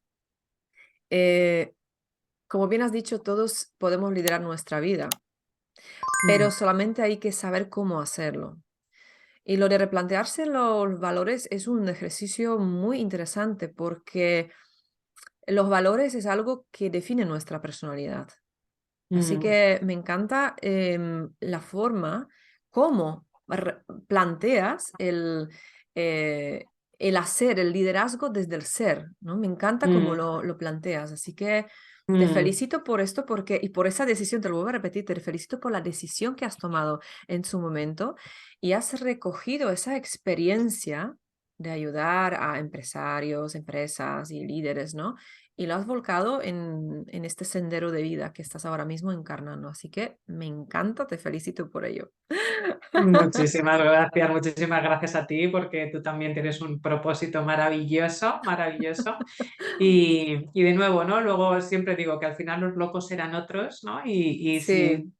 eh, como bien has dicho, todos podemos liderar nuestra vida, pero mm, solamente hay que saber cómo hacerlo. Y lo de replantearse los valores es un ejercicio muy interesante porque los valores es algo que define nuestra personalidad. Así mm, que me encanta la forma como planteas el hacer, el liderazgo desde el ser, ¿no? Me encanta cómo mm, lo planteas. Así que te mm. felicito por esto y por esa decisión, te lo vuelvo a repetir, te felicito por la decisión que has tomado en su momento y has recogido esa experiencia de ayudar a empresarios, empresas y líderes, ¿no? Y lo has volcado en este sendero de vida que estás ahora mismo encarnando. Así que me encanta, te felicito por ello. Muchísimas gracias a ti porque tú también tienes un propósito maravilloso, maravilloso. Y de nuevo, ¿no? Luego siempre digo que al final los locos serán otros, ¿no? Y Sí, si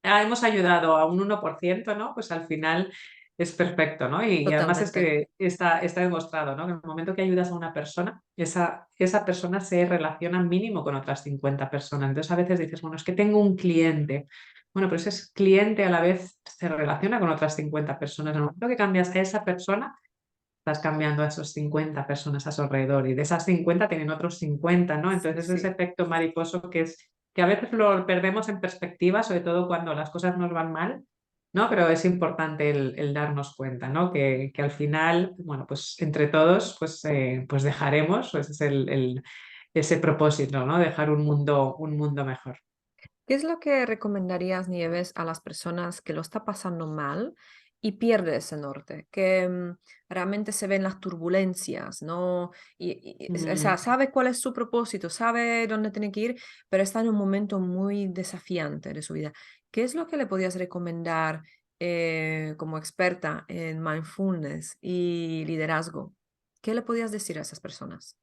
hemos ayudado a un 1%, ¿no? Pues al final es perfecto, ¿no? Y además es totalmente. que está demostrado, ¿no? Que en el momento que ayudas a una persona, esa persona se relaciona mínimo con otras 50 personas. Entonces a veces dices, bueno, es que tengo un cliente. Bueno, pero ese cliente a la vez se relaciona con otras 50 personas. En el momento que cambias a esa persona, estás cambiando a esos 50 personas a su alrededor y de esas 50 tienen otros 50, ¿no? Sí, Entonces ese sí, efecto mariposo que a veces lo perdemos en perspectiva, sobre todo cuando las cosas nos van mal, ¿no? Pero es importante el darnos cuenta, ¿no? Que al final, bueno, pues entre todos, pues dejaremos, pues es ese propósito, ¿no? Dejar un mundo mejor. ¿Qué es lo que recomendarías, Nieves, a las personas que lo está pasando mal y pierde ese norte, que realmente se ven las turbulencias, ¿no? O sea, Mm. sabe cuál es su propósito, sabe dónde tiene que ir, pero está en un momento muy desafiante de su vida. ¿Qué es lo que le podías recomendar como experta en mindfulness y liderazgo? ¿Qué le podías decir a esas personas?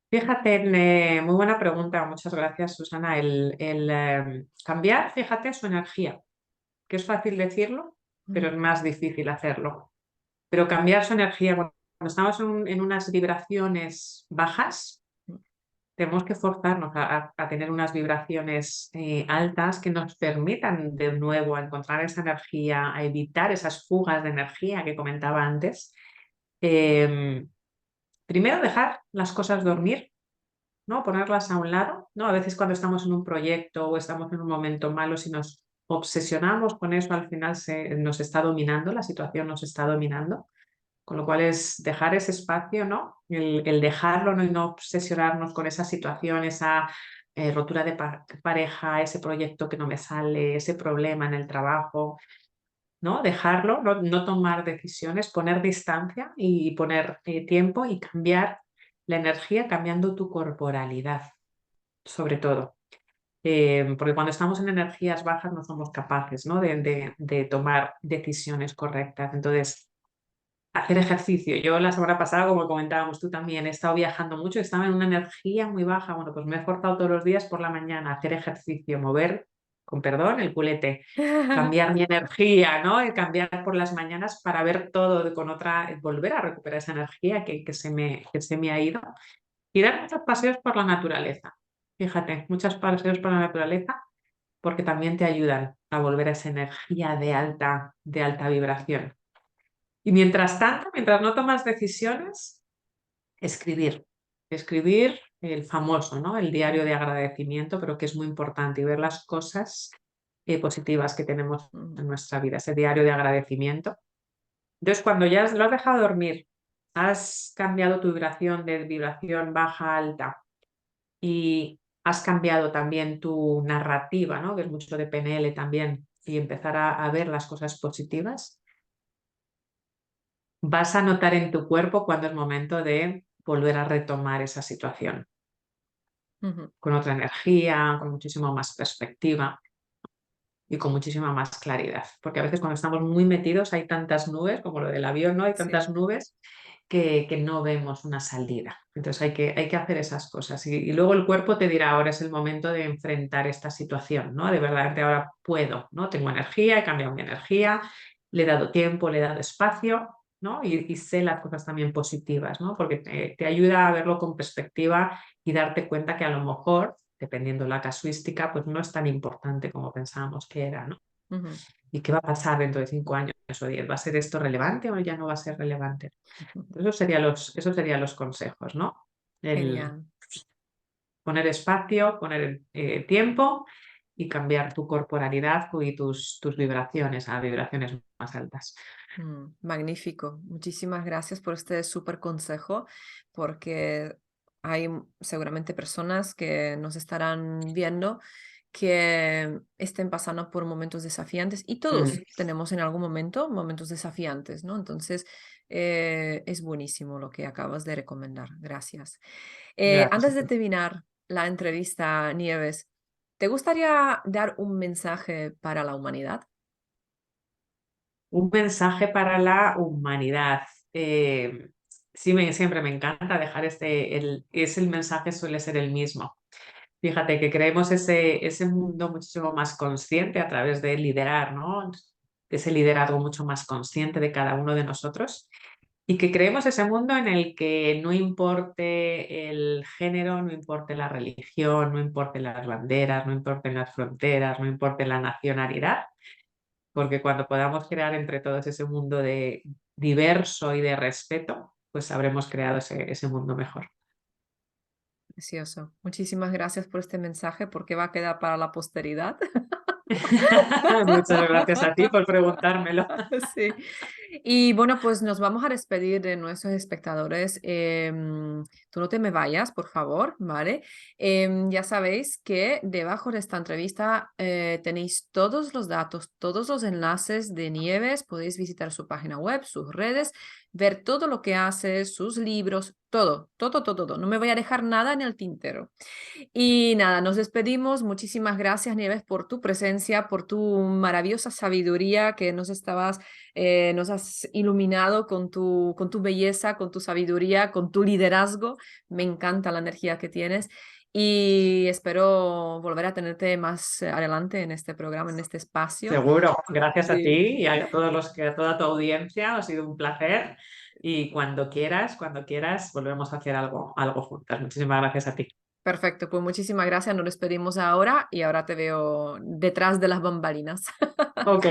Fíjate, muy buena pregunta, muchas gracias, Susana. El cambiar, fíjate, su energía, que es fácil decirlo, pero Mm, es más difícil hacerlo. Pero cambiar su energía, cuando estamos en unas vibraciones bajas, mm, tenemos que forzarnos a tener unas vibraciones altas que nos permitan de nuevo a encontrar esa energía, a evitar esas fugas de energía que comentaba antes. Em, Primero, dejar las cosas dormir, ¿no? Ponerlas a un lado, ¿no? A veces cuando estamos en un proyecto o estamos en un momento malo, si nos obsesionamos con eso, al final nos está dominando, la situación nos está dominando. Con lo cual es dejar ese espacio, ¿no? El dejarlo, ¿no? Y no obsesionarnos con esa situación, esa rotura de pareja, ese proyecto que no me sale, ese problema en el trabajo, ¿no? Dejarlo, no tomar decisiones, poner distancia y poner tiempo y cambiar la energía cambiando tu corporalidad, sobre todo. Porque cuando estamos en energías bajas no somos capaces, ¿no? de tomar decisiones correctas. Entonces, hacer ejercicio. Yo la semana pasada, como comentábamos tú también, he estado viajando mucho, estaba en una energía muy baja. Bueno, pues me he esforzado todos los días por la mañana a hacer ejercicio, mover, con perdón, el culete, cambiar mi energía, ¿no? Y cambiar por las mañanas para ver todo con otra, volver a recuperar esa energía que se me ha ido. Y dar muchos paseos por la naturaleza. Fíjate, muchos paseos por la naturaleza porque también te ayudan a volver a esa energía de alta vibración. Y mientras tanto, mientras no tomas decisiones, escribir. Escribir el famoso, ¿no? El diario de agradecimiento, pero que es muy importante y ver las cosas positivas que tenemos mm, en nuestra vida, ese diario de agradecimiento. Entonces, cuando ya lo has dejado dormir, has cambiado tu vibración de vibración baja a alta y has cambiado también tu narrativa, ¿no? Que es mucho de PNL también, y empezar a ver las cosas positivas, vas a notar en tu cuerpo cuando es momento de volver a retomar esa situación ujú. con otra energía, con muchísimo más perspectiva y con muchísima más claridad. Porque a veces cuando estamos muy metidos hay tantas nubes, como lo del avión, ¿no? Hay tantas Sí. nubes que no vemos una salida. Entonces hay que hacer esas cosas. Y luego el cuerpo te dirá, ahora es el momento de enfrentar esta situación, ¿no? De verdad, ahora puedo, ¿no? Tengo energía, he cambiado mi energía, le he dado tiempo, le he dado espacio, ¿no? Y sé las cosas también positivas, ¿no? Porque te ayuda a verlo con perspectiva y darte cuenta que a lo mejor, dependiendo la casuística, pues no es tan importante como pensábamos que era, ¿no? Ujú, ¿Y qué va a pasar dentro de 5 años o 10? ¿Va a ser esto relevante o ya no va a ser relevante? ujú. Esos serían los consejos, ¿no? El Genial. poner espacio, poner tiempo y cambiar tu corporalidad y tus vibraciones a vibraciones más altas. Magnífico. Muchísimas gracias por este súper consejo, porque hay seguramente personas que nos estarán viendo que estén pasando por momentos desafiantes y Mm, todos tenemos en algún momento momentos desafiantes, ¿no? Entonces, es buenísimo lo que acabas de recomendar. Gracias. Gracias a Antes de ti. terminar la entrevista, Nieves, ¿te gustaría dar un mensaje para la humanidad? Un mensaje para la humanidad. Sí, siempre me encanta dejar el mensaje suele ser el mismo. Fíjate que creemos ese mundo muchísimo más consciente a través de liderar, ¿no? Ese liderazgo mucho más consciente de cada uno de nosotros y que creemos ese mundo en el que no importe el género, no importe la religión, no importe las banderas, no importen las fronteras, no importe la nacionalidad, porque cuando podamos crear entre todos ese mundo de diverso y de respeto, pues habremos creado ese mundo mejor. Precioso. Muchísimas gracias por este mensaje porque va a quedar para la posteridad. Muchas gracias a ti por preguntármelo. Sí. Y bueno, pues nos vamos a despedir de nuestros espectadores. Tú no te me vayas, por favor, ¿vale? Ya sabéis que debajo de esta entrevista tenéis todos los datos, todos los enlaces de Nieves. Podéis visitar su página web, sus redes, ver todo lo que hace, sus libros, todo, todo, todo, todo. No me voy a dejar nada en el tintero. Y nada, nos despedimos. Muchísimas gracias, Nieves, por tu presencia, por tu maravillosa sabiduría que nos has iluminado con tu belleza, con tu sabiduría, con tu liderazgo. Me encanta la energía que tienes y espero volver a tenerte más adelante en este programa, en este espacio. Seguro, gracias a Sí. ti y a todos a toda tu audiencia, ha sido un placer y cuando quieras, volvemos a hacer algo juntas. Muchísimas gracias a ti. Perfecto, pues muchísimas gracias. Nos despedimos ahora y ahora te veo detrás de las bambalinas. Ok,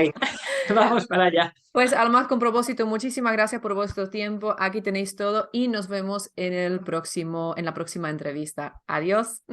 vamos para allá. Pues Alma, con propósito, muchísimas gracias por vuestro tiempo. Aquí tenéis todo y nos vemos en la próxima entrevista. Adiós.